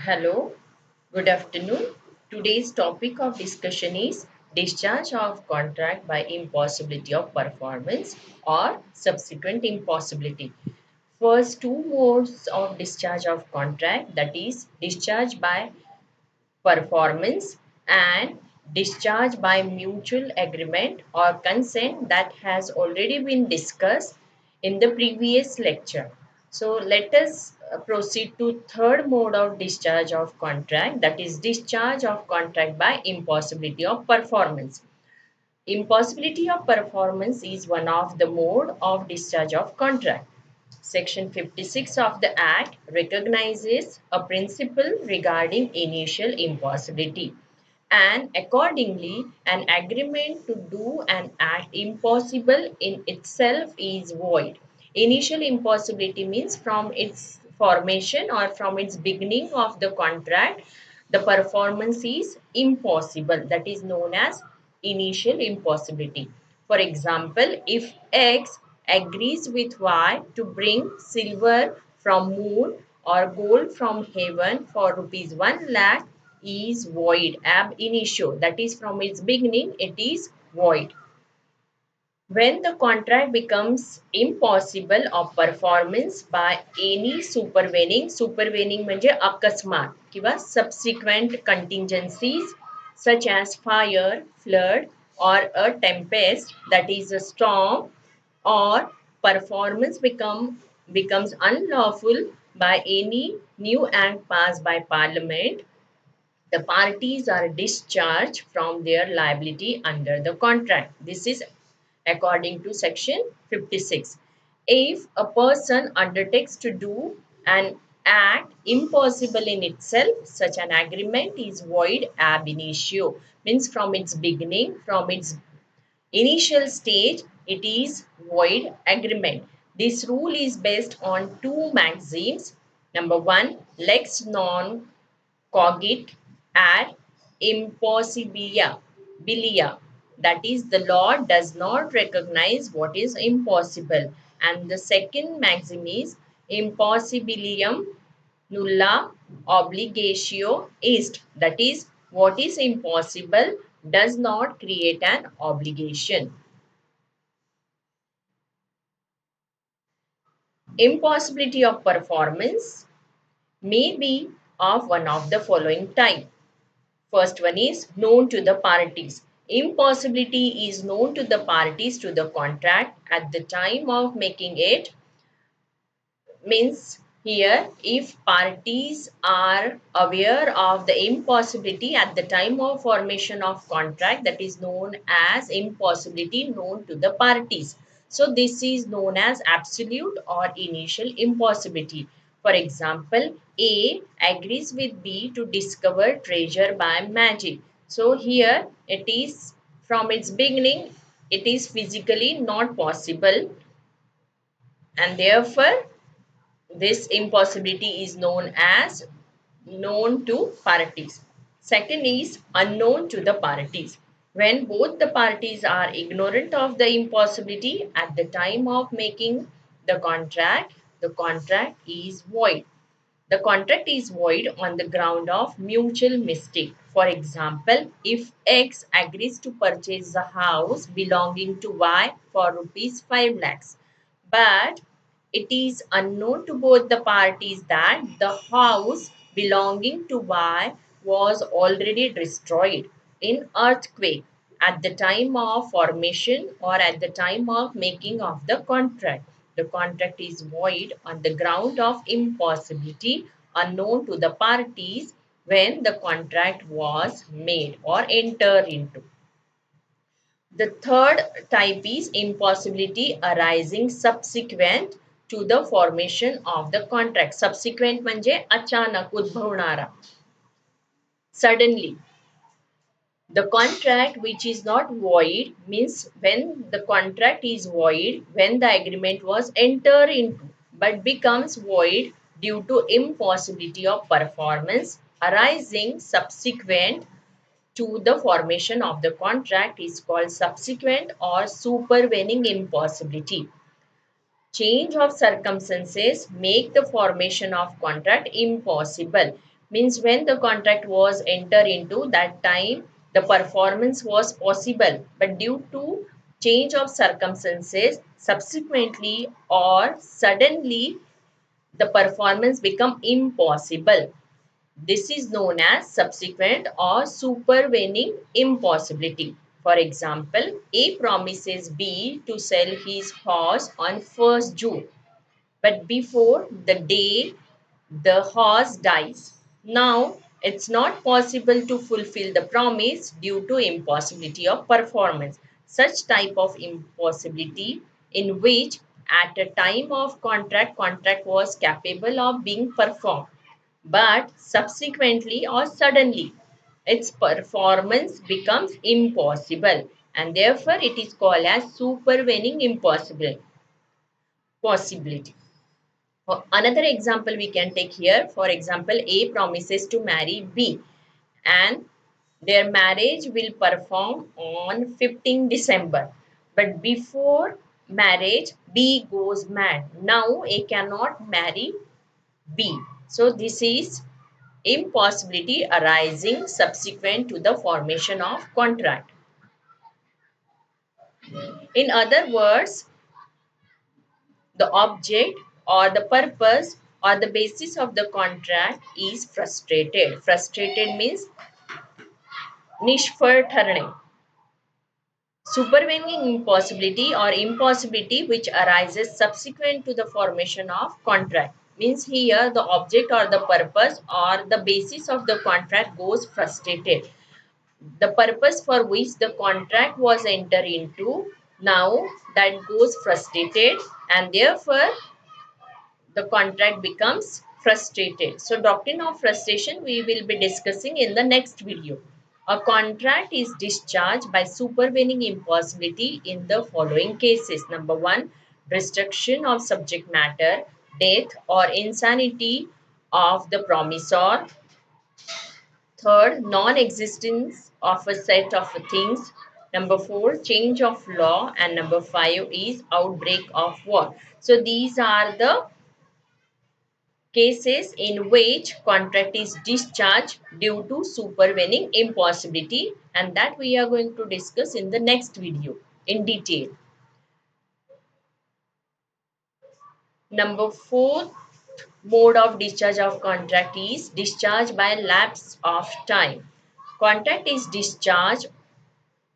Hello, good afternoon. Today's topic of discussion is discharge of contract by impossibility of performance or subsequent impossibility. First two modes of discharge of contract, that is discharge by performance and discharge by mutual agreement or consent, that has already been discussed in the previous lecture. So let us proceed to third mode of discharge of contract, that is discharge of contract by impossibility of performance. Impossibility of performance is one of the mode of discharge of contract. Section 56 of the Act recognizes a principle regarding initial impossibility, and accordingly, an agreement to do an act impossible in itself is void. Initial impossibility means from its formation or from its beginning of the contract, the performance is impossible. That is known as initial impossibility. For example, if X agrees with Y to bring silver from moon or gold from heaven for rupees 1 lakh, is void ab initio, that is from its beginning it is void. When the contract becomes impossible of performance by any supervening म्हणजे अकस्मात किंवा subsequent contingencies such as fire, flood or a tempest, that is a storm, or performance becomes unlawful by any new act passed by parliament, the parties are discharged from their liability under the contract. This is according to section 56. If a person undertakes to do an act impossible in itself, such an agreement is void ab initio, means from its beginning, from its initial stage, it is void agreement. This rule is based on two maxims. Number one, lex non cogit ad impossibilia bilia, that is the law does not recognize what is impossible, and the second maxim is impossibilium nulla obligatio est, that is what is impossible does not create an obligation. Impossibility of performance may be of one of the following type. First one is known to the parties. Impossibility is known to the parties to the contract at the time of making it. Means here, if parties are aware of the impossibility at the time of formation of contract, that is known as impossibility known to the parties. So this is known as absolute or initial impossibility. For example, A agrees with B to discover treasure by magic. So here it is from its beginning, it is physically not possible, and therefore this impossibility is known as known to parties. Second is unknown to the parties. When both the parties are ignorant of the impossibility at the time of making the contract is void. The contract is void on the ground of mutual mistake. For example, if X agrees to purchase a house belonging to Y for rupees 5 lakhs, but it is unknown to both the parties that the house belonging to Y was already destroyed in earthquake at the time of formation or at the time of making of the contract. The contract is void on the ground of impossibility unknown to the parties when the contract was made or entered into. The third type is impossibility arising subsequent to the formation of the contract. Subsequent म्हणजे अचानक उद्भवणारा. Suddenly. The contract which is not void means when the contract is void when the agreement was entered into but becomes void due to impossibility of performance arising subsequent to the formation of the contract is called subsequent or supervening impossibility. Change of circumstances make the formation of contract impossible. means when the contract was entered into that time the performance was possible, but due to change of circumstances subsequently or suddenly the performance become impossible. This is known as subsequent or supervening impossibility. For example, A promises B to sell his horse on 1st June, but before the day the horse dies. Now, it's not possible to fulfill the promise due to impossibility of performance. Such type of impossibility in which at a time of contract was capable of being performed, but subsequently or suddenly its performance becomes impossible, and therefore it is called as supervening impossible possibility. Another example we can take here. For example, A promises to marry B and their marriage will perform on 15 December. But before marriage, B goes mad. Now A cannot marry B. So this is impossibility arising subsequent to the formation of contract. In other words, the object or the purpose or the basis of the contract is frustrated. Frustrated means निष्फल ठहरने. Supervening impossibility or impossibility which arises subsequent to the formation of contract means here the object or the purpose or the basis of the contract goes frustrated. The purpose for which the contract was entered into now that goes frustrated, and therefore the contract becomes frustrated. So doctrine of frustration we will be discussing in the next video. A contract is discharged by supervening impossibility in the following cases. Number one, destruction of subject matter, death or insanity of the promisor. Third, non-existence of a set of things. Number four, change of law. And number five is outbreak of war. So these are the cases in which contract is discharged due to supervening impossibility, and that we are going to discuss in the next video in detail. Number four mode of discharge of contract is discharge by lapse of time. Contract is discharged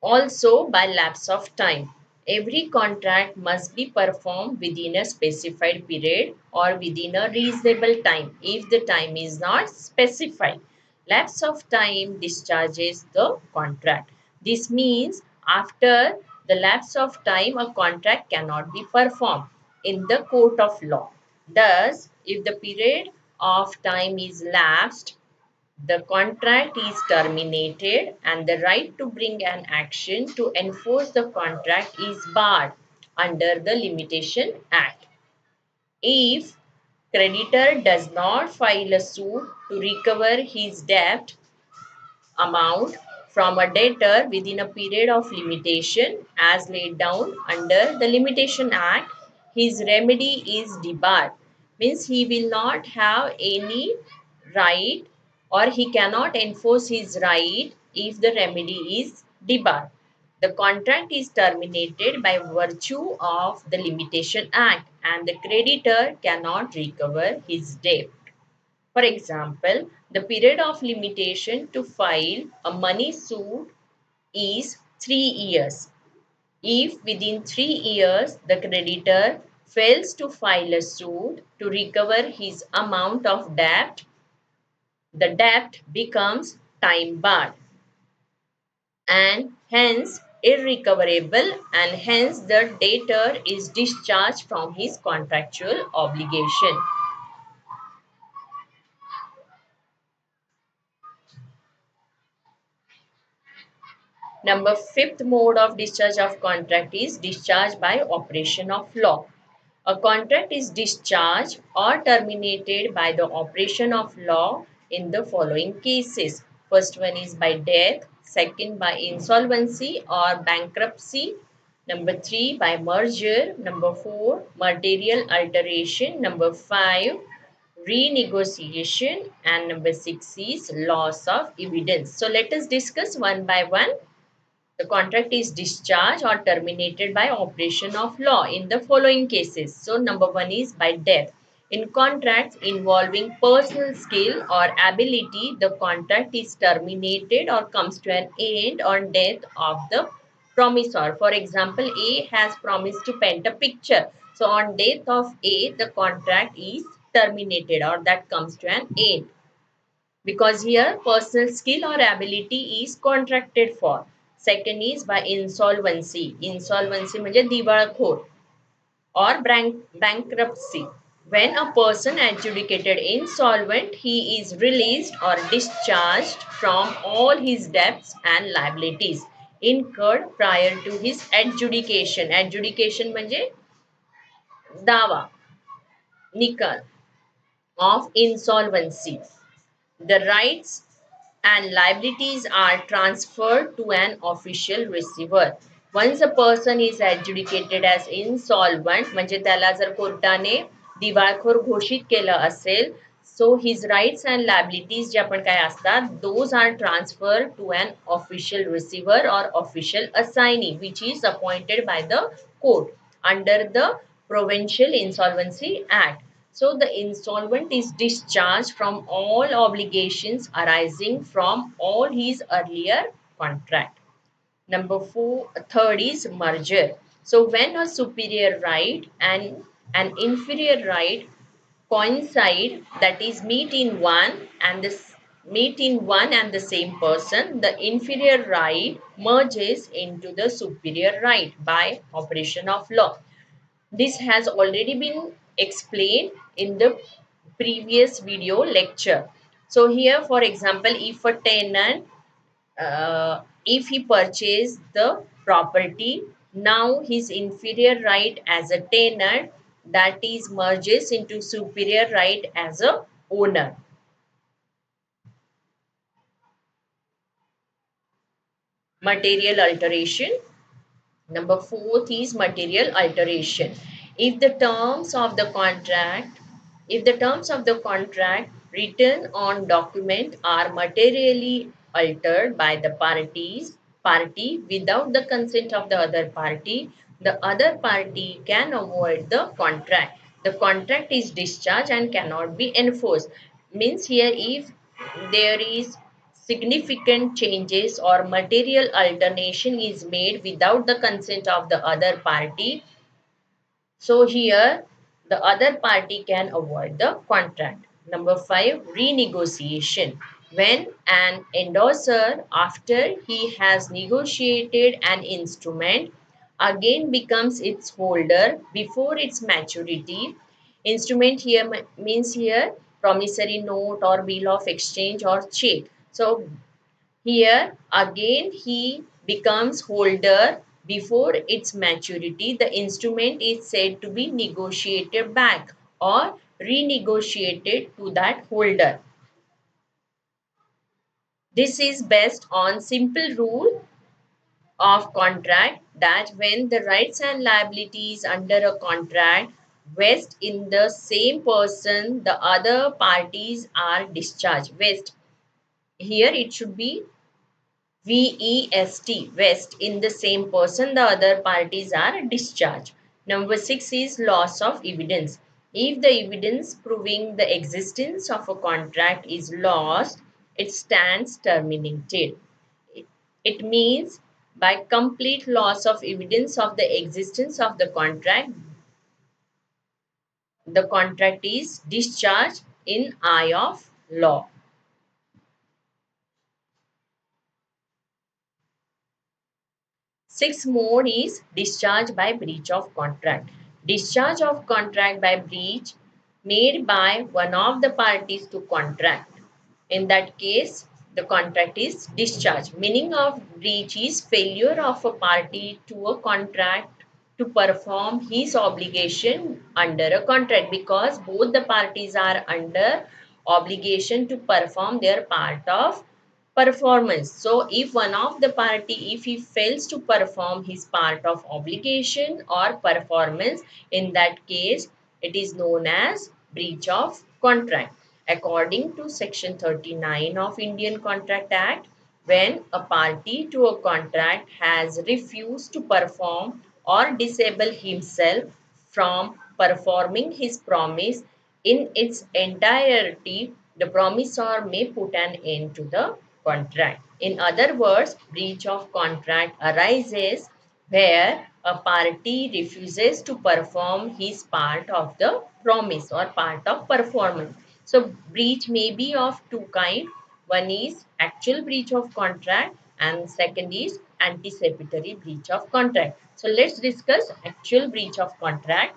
also by lapse of time. Every contract must be performed within a specified period or within a reasonable time if the time is not specified. Lapse of time discharges the contract. This means after the lapse of time, a contract cannot be performed in the court of law. Thus, if the period of time is lapsed, the contract is terminated and the right to bring an action to enforce the contract is barred under the Limitation Act. If creditor does not file a suit to recover his debt amount from a debtor within a period of limitation as laid down under the Limitation Act, his remedy is debarred. Means he will not have any right or he cannot enforce his right if the remedy is debarred. The contract is terminated by virtue of the Limitation Act and the creditor cannot recover his debt. For example, the period of limitation to file a money suit is 3 years. If within 3 years the creditor fails to file a suit to recover his amount of debt, the debt becomes time barred and hence irrecoverable, and hence the debtor is discharged from his contractual obligation. Number fifth mode of discharge of contract is discharge by operation of law. A contract is discharged or terminated by the operation of law in the following cases. First one is by death, second by insolvency or bankruptcy, number three by merger, number four material alteration, number five renegotiation, and number 6 is loss of evidence. So let us discuss one by one. The contract is discharged or terminated by operation of law in the following cases. So number 1 is by death. In contracts involving personal skill or ability, the contract is terminated or comes to an end on death of the promisor. For example, A has promised to paint a picture. So on death of A, the contract is terminated or that comes to an end, because here personal skill or ability is contracted for. Second is by insolvency. Insolvency म्हणजे दिवाळखोर or bankruptcy. When a person adjudicated insolvent, he is released or discharged from all his debts and liabilities incurred prior to his adjudication. Adjudication म्हणजे दावा, निकाल of insolvency. The rights and liabilities are transferred to an official receiver. Once a person is adjudicated as insolvent, म्हणजे त्याला जर कोर्टाने दिवाळखोर घोषित केलं असेल, so his rights and liabilities जे आपण काय असतात, those are transferred to an official receiver or official assignee which is appointed by the court under the Provincial Insolvency Act. So the insolvent is discharged from all obligations arising from all his earlier contract. Number third is merger. So when a superior right and an inferior right coincide, that is meet in one and the same person, the inferior right merges into the superior right by operation of law. This has already been explained in the previous video lecture. So here, for example, if a tenant, if he purchased the property, now his inferior right as a tenant, that is merges into superior right as a owner. Material alteration. Number fourth is material alteration. If the terms of the contract, if the terms of the contract written on document are materially altered by the party without the consent of the other party can avoid the contract. The contract is discharged and cannot be enforced. Means here if there is significant changes or material alternation is made without the consent of the other party, so here the other party can avoid the contract. Number 5, renegotiation. When an endorser, after he has negotiated an instrument, again becomes its holder before its maturity. Instrument here means here promissory note or bill of exchange or check. So here again he becomes holder before its maturity. The instrument is said to be negotiated back or renegotiated to that holder. This is based on simple rule of contract that when the rights and liabilities under a contract vest in the same person, the other parties are discharged. Vest. Here it should be VEST, West, in the same person, the other parties are discharged. Number 6 is loss of evidence. If the evidence proving the existence of a contract is lost, it stands terminated. It means by complete loss of evidence of the existence of the contract is discharged in eye of law. Sixth mode is discharge by breach of contract. Discharge of contract by breach made by one of the parties to contract. In that case, the contract is discharged. Meaning of breach is failure of a party to a contract to perform his obligation under a contract, because both the parties are under obligation to perform their part of performance. So if one of the party, if he fails to perform his part of obligation or performance, in that case it is known as breach of contract. According to Section 39 of Indian Contract Act, when a party to a contract has refused to perform or disable himself from performing his promise in its entirety, the promisor may put an end to the contract. In other words, breach of contract arises where a party refuses to perform his part of the promise or part of performance. So breach may be of two kinds. One is actual breach of contract and second is anticipatory breach of contract. So let's discuss actual breach of contract.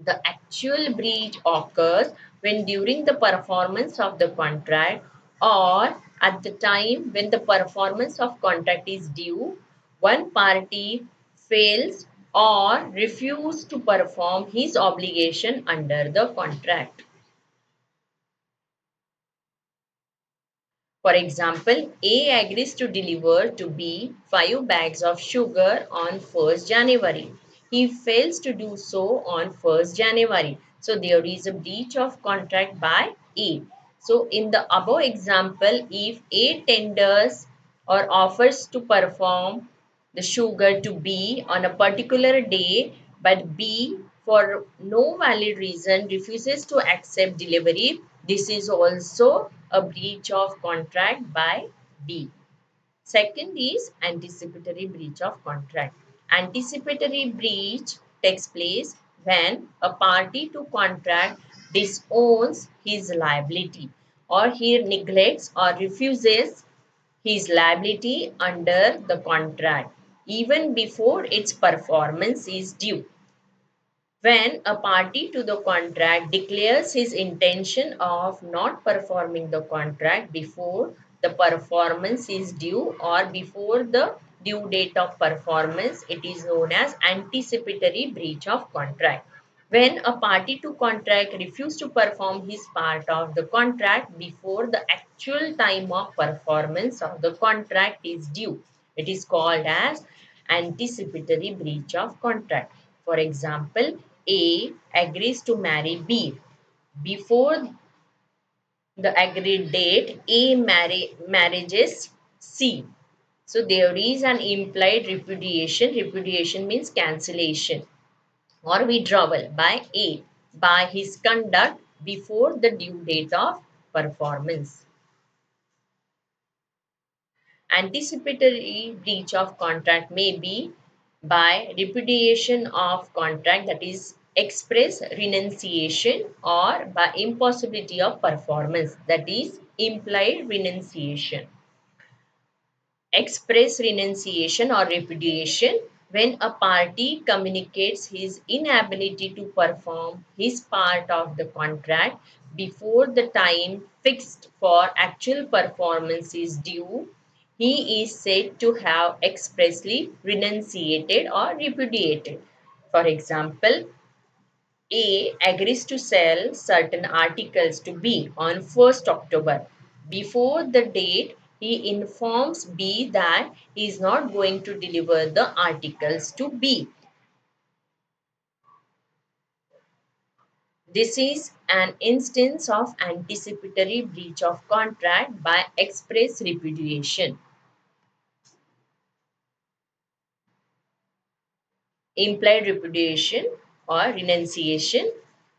The actual breach occurs when during the performance of the contract or at the time when the performance of contract is due, one party fails or refuses to perform his obligation under the contract. For example, A agrees to deliver to B 5 bags of sugar on 1st January. He fails to do so on 1st January. So there is a breach of contract by A. So in the above example, if A tenders or offers to perform the sugar to B on a particular day, but B, for no valid reason, refuses to accept delivery, this is also a breach of contract by B. Second is anticipatory breach of contract. Anticipatory breach takes place when a party to contract disowns his liability or he neglects or refuses his liability under the contract even before its performance is due. When a party to the contract declares his intention of not performing the contract before the performance is due or before the due date of performance, it is known as anticipatory breach of contract. When a party to contract refuses to perform his part of the contract before the actual time of performance of the contract is due, it is called as anticipatory breach of contract. For example, A agrees to marry B. Before the agreed date, A marriages C. So there is an implied repudiation. Repudiation means cancellation or withdrawal by A by his conduct before the due date of performance. Anticipatory breach of contract may be by repudiation of contract, that is express renunciation, or by impossibility of performance, that is implied renunciation. Express renunciation or repudiation, when a party communicates his inability to perform his part of the contract before the time fixed for actual performance is due, he is said to have expressly renunciated or repudiated. For example, A agrees to sell certain articles to B on 1st October. Before the date, he informs B that he is not going to deliver the articles to B. This is an instance of anticipatory breach of contract by express repudiation. Implied repudiation or renunciation,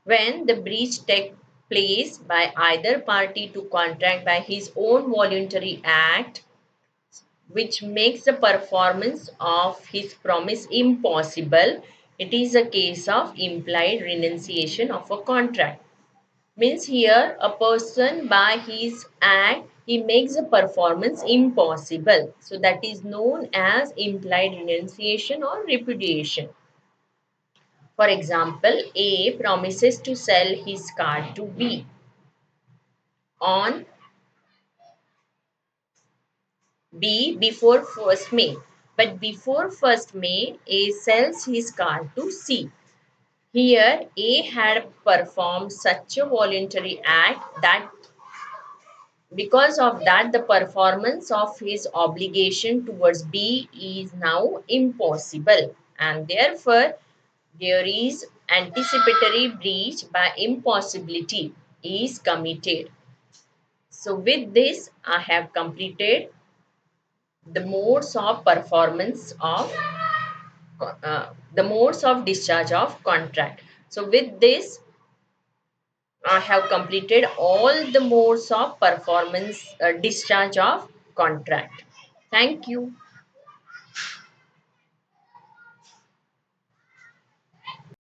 when the breach takes place by either party to contract by his own voluntary act, which makes the performance of his promise impossible. It is a case of implied renunciation of a contract. Means here a person by his act he makes the performance impossible. So that is known as implied renunciation or repudiation. For example, A promises to sell his car to B on B before 1st May. But before 1st May, A sells his car to C. Here, A had performed such a voluntary act that because of that, the performance of his obligation towards B is now impossible, and therefore there is anticipatory breach by impossibility. is committed. So with this, I have completed the modes of performance of the modes of discharge of contract. So with this, I have completed all the modes of performance discharge of contract. Thank you.